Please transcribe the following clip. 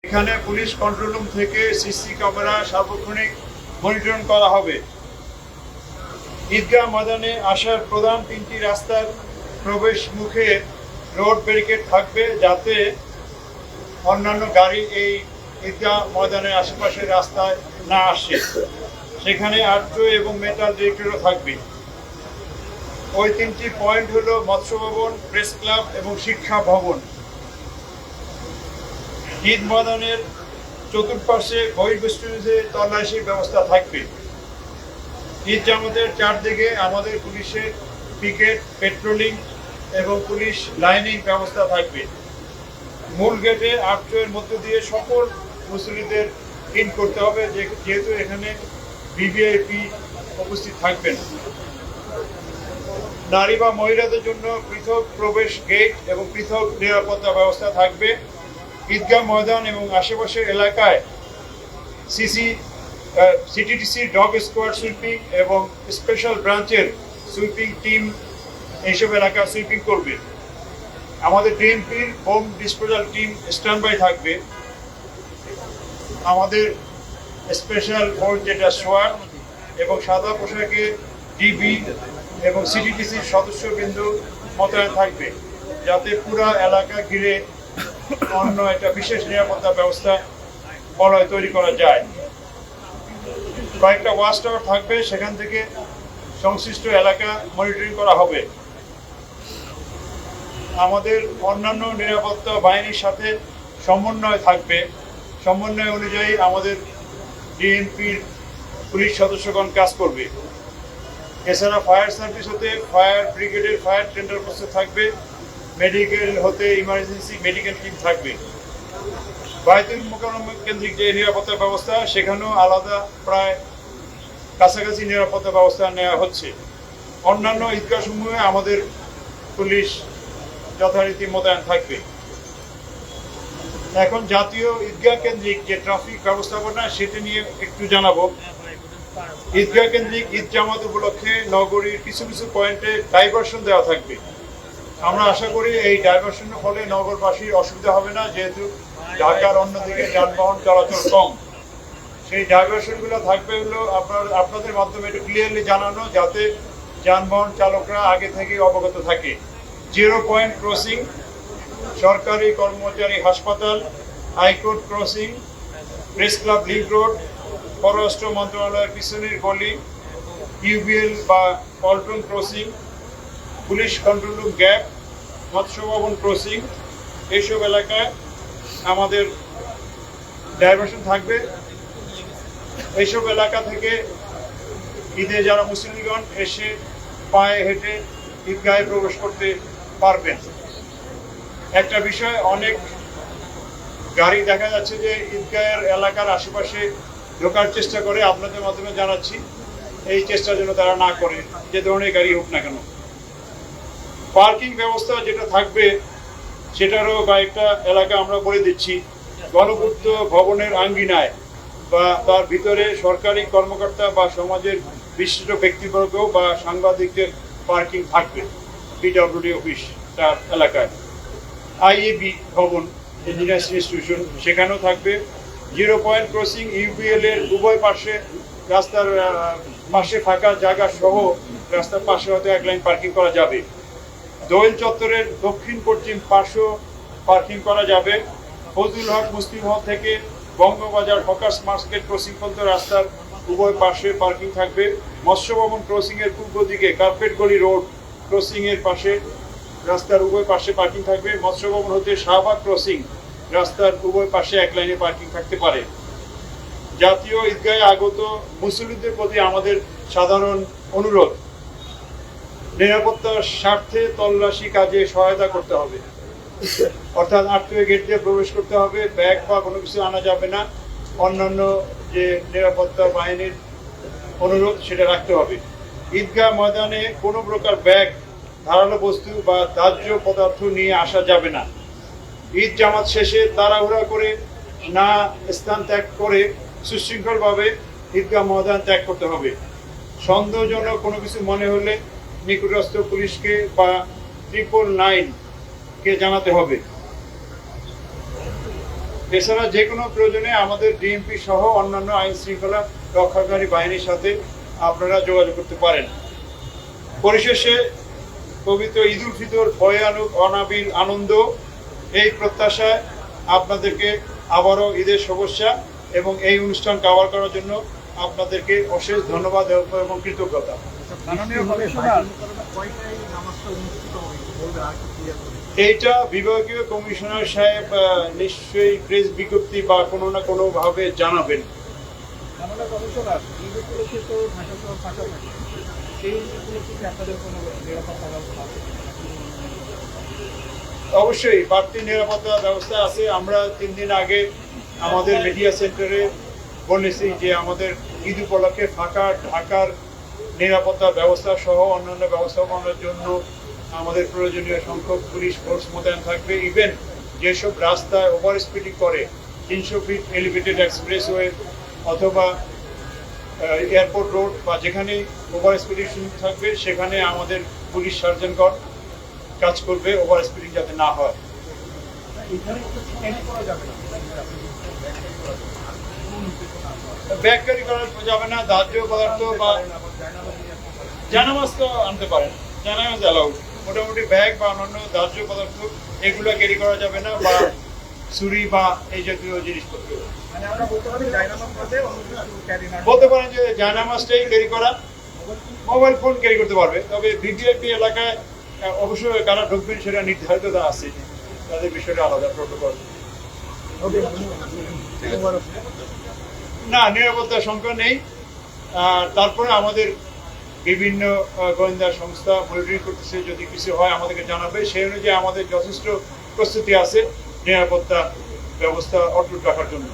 এখানে police control room থেকে CC camera সার্বক্ষণিক মনিটরিং করা হবে। ঈদগাহ ময়দানে আসার প্রধান তিনটি রাস্তার প্রবেশ মুখে রোড ব্যারিকেড থাকবে, যাতে অন্যান্য গাড়ি এই ঈদগাহ ময়দানের আশেপাশের রাস্তায় না আসে। সেখানে আর্ট্রো এবং মেটাল ডিটেক্টরও থাকবে। ওই তিনটি পয়েন্ট হলো মৎস্য ভবন, প্রেস ক্লাব এবং শিক্ষা ভবন। ঈদ ময়দানের চতুর্পাশে বহির্বেষ্টনীতে তল্লাশির ব্যবস্থা থাকবে। ঈদ জামাতের চারদিকে আমাদের পুলিশের পিকেট, পেট্রোলিং এবং পুলিশ লাইনিং ব্যবস্থা থাকবে। মূল গেটে আর্ট্রোয়ের মধ্য দিয়ে সকল মুসল্লিদের ইন করতে হবে, যেহেতু এখানে ভিভিআইপি উপস্থিত থাকবেন। নারী বা মহিলাদের জন্য পৃথক প্রবেশ গেট এবং পৃথক নিরাপত্তা ব্যবস্থা থাকবে। ঈদগাহ ময়দান এবং আশেপাশের এলাকায় সিটিটিসি ডগ স্কোয়াড সুইপিং এবং স্পেশাল ব্রাঞ্চের সুইপিং টিম এইসব এলাকা সুইপিং করবে। আমাদের ডিএমপির হোম ডিসপোজাল টিম স্ট্যান্ড বাই থাকবে। আমাদের স্পেশাল ফোর্স যেটা সোয়াট এবং সাদা পোশাকে ডিবি এবং সিটিটিসির সদস্যবৃন্দ মোতায়েন থাকবে, যাতে পুরো এলাকা ঘিরে অন্য একটা বিশেষ নিরাপত্তা ব্যবস্থা বলয় তৈরি করা যায়। কয়েকটা ওয়াচ টাওয়ার থাকবে, সেখান থেকে সংশ্লিষ্ট এলাকা মনিটরিং করা হবে। আমাদের অন্যান্য নিরাপত্তা বাহিনীর সাথে সমন্বয় থাকবে। সমন্বয় অনুযায়ী আমাদের ডিএমপির পুলিশ সদস্যগণ কাজ করবে। এছাড়া ফায়ার সার্ভিস হতে ফায়ার ব্রিগেডের ফায়ার টেন্ডার প্রস্তুত থাকবে। মেডিকেল হতে ইমার্জেন্সি মেডিকেল টিম থাকবে। বায়তুল মোকাররম কেন্দ্রিক যে নিরাপত্তা ব্যবস্থা, সেখানেও আলাদা প্রায় কাছাকাছি নিরাপত্তা ব্যবস্থা নেওয়া হচ্ছে। অন্যান্য ঈদগাহ সমূহে আমাদের পুলিশ যথারীতি মোতায়েন থাকবে। এখন জাতীয় ঈদগাহ কেন্দ্রিক যে ট্রাফিক ব্যবস্থাপনা, সেটা নিয়ে একটু জানাবো। ঈদগাহ কেন্দ্রিক ঈদ জামাত উপলক্ষে নগরীর কিছু কিছু পয়েন্টে ডাইভারশন দেওয়া থাকবে। আমরা আশা করি এই ডাইভারশনের ফলে নগরবাসীর অসুবিধা হবে না, যেহেতু ঢাকার অন্যদিকে যানবাহন চলাচল কম। সেই ডাইভারশনগুলো থাকবে হলো আপনাদের মাধ্যমে একটু ক্লিয়ারলি জানানো, যাতে যানবাহন চালকরা আগে থেকে অবগত থাকে। 0 পয়েন্ট ক্রসিং, সরকারি কর্মচারী হাসপাতাল, high court crossing, press club link road, পররাষ্ট্র মন্ত্রণালয়ের পিছনের গলি, ইউবিএল বা Paltan crossing, police control room gap, মৎস্য ভবন ক্রসিং, এইসব এলাকায় আমাদের ডাইভারশন থাকবে। এইসব এলাকা থেকে ঈদে যারা মুসলিমগণ এসে পায়ে হেঁটে ঈদগাহে প্রবেশ করতে পারবেন। একটা বিষয়, অনেক গাড়ি দেখা যাচ্ছে যে ঈদগাহের এলাকার আশেপাশে ঢোকার চেষ্টা করে। আপনাদের মাধ্যমে জানাচ্ছি, এই চেষ্টা যেন তারা না করে, যে ধরনের গাড়ি হোক না কেন। পার্কিং ব্যবস্থা যেটা থাকবে, সেটারও কয়েকটা এলাকা আমরা বলে দিচ্ছি। গণপূর্ত ভবনের আঙ্গিনায় বা তার ভিতরে সরকারি কর্মকর্তা বা সমাজের বিশিষ্ট ব্যক্তিবর্গ বা সাংবাদিকদের পার্কিং থাকবে। পিডব্লিউডি অফিস তার এলাকায়, আইএবি ভবন, ইঞ্জিনিয়ার্স ইনস্টিটিউশন, সেখানেও থাকবে। 0 পয়েন্ট ক্রসিং, ইউপিএল এর উভয় পাশে রাস্তার পাশে ফাঁকা জায়গা সহ রাস্তার পাশে হয়তো এক লাইন পার্কিং করা যাবে। দোয়েল চত্বরের দক্ষিণ পশ্চিম পার্শ্ব পার্কিং করা যাবে। ফজলুল হক মুসলিম হল থেকে বঙ্গবাজার হকার্স মার্কেট ক্রসিং পর্যন্ত রাস্তার উভয় পাশে পার্কিং থাকবে। মৎস্য ভবন ক্রসিং এর পূর্ব দিকে কার্পেট গলি রোড ক্রসিং এর পাশে রাস্তার উভয় পাশে পার্কিং থাকবে। মৎস্য ভবন হতে শাহবাগ ক্রসিং রাস্তার উভয় পাশে এক লাইনে পার্কিং থাকতে পারে। জাতীয় ঈদগাহে আগত মুসল্লিদের প্রতি আমাদের সাধারণ অনুরোধ, নিরাপত্তার স্বার্থে তল্লাশি কাজে সহায়তা করতে হবে। অর্থাৎ আটকে গেট দিয়ে প্রবেশ করতে হবে, ব্যাগ বা কোনো কিছু আনা যাবে না। অন্যান্য যে নিরাপত্তা বাহিনীর অনুরোধ, সেটা রাখতে হবে। ঈদগাহ ময়দানে কোনো প্রকার ব্যাগ, ধারালো বস্তু বা দাহ্য পদার্থ নিয়ে আসা যাবে না। ঈদ জামাত শেষে তাড়াহুড়া করে না স্থান ত্যাগ করে সুশৃঙ্খলভাবে ঈদগাহ ময়দান ত্যাগ করতে হবে। সন্দেহজনক কোনো কিছু মনে হলে নিকটস্থ পুলিশকে বা 999 কে জানাতে হবে। এছাড়া যে কোনো প্রয়োজনে আমাদের ডিএমপি সহ অন্যান্য আইন শৃঙ্খলা রক্ষাকারী বাহিনীর সাথে আপনারা যোগাযোগ করতে পারেন। পরিশেষে পবিত্র ঈদ উল ফিতর বয়ে আনুক অনাবিল আনন্দ, এই প্রত্যাশায় আপনাদেরকে আবারও ঈদের শুভেচ্ছা এবং এই অনুষ্ঠান কভার করার জন্য আপনাদেরকে অশেষ ধন্যবাদ এবং কৃতজ্ঞতা। এইটা বিভাগীয় কমিশনার সাহেব নিশ্চয়ই প্রেস বিজ্ঞপ্তি বা কোনো না কোনো ভাবে জানাবেন। অবশ্যই বাড়তি নিরাপত্তা ব্যবস্থা আছে। আমরা 3 দিন আগে আমাদের মিডিয়া সেন্টারে বলেছি যে আমাদের ঈদ উপলক্ষে ফাঁকা ঢাকার নিরাপত্তা ব্যবস্থা সহ অন্যান্য ব্যবস্থাপনার জন্য আমাদের প্রয়োজনীয় সংখ্যক পুলিশ ফোর্স মোতায়েন থাকবে। ইভেন যেসব রাস্তায় ওভার স্পিডিং করে 300 ফিট এলিভেটেড এক্সপ্রেসওয়ে অথবা এয়ারপোর্ট রোড বা যেখানে ওভার স্পিডিং থাকবে সেখানে আমাদের পুলিশ সার্জনগণ কাজ করবে ওভার স্পিডিং যাতে না হয়। ব্যাগ ক্যারি করা যাবে না, দাহ্য পদার্থ বা জানামাজ তো আনতে পারেন, জানামাজ অ্যালাউড। মোটামুটি ব্যাগ বা অন্যান্য দাহ্য পদার্থ এগুলো ক্যারি করা যাবে না, বা ছুরি বা এই জাতীয় জিনিসপত্র। বলতে পারেন যে জানামাজটাই ক্যারি করা, মোবাইল ফোন ক্যারি করতে পারবে। তবে ভিভিআইপি এলাকায় অবশ্যই কারা ঢুকবেন সেটা নির্ধারিত আছে, তাদের বিষয়টা আলাদা প্রোটোকল। না, নিরাপত্তার সংখ্যা নেই। তারপরে আমাদের বিভিন্ন গোয়েন্দা সংস্থা মনিটরিং করতেছে, যদি কিছু হয় আমাদেরকে জানাবে। সেই অনুযায়ী আমাদের যথেষ্ট প্রস্তুতি আছে নিরাপত্তা ব্যবস্থা অটুট রাখার জন্য।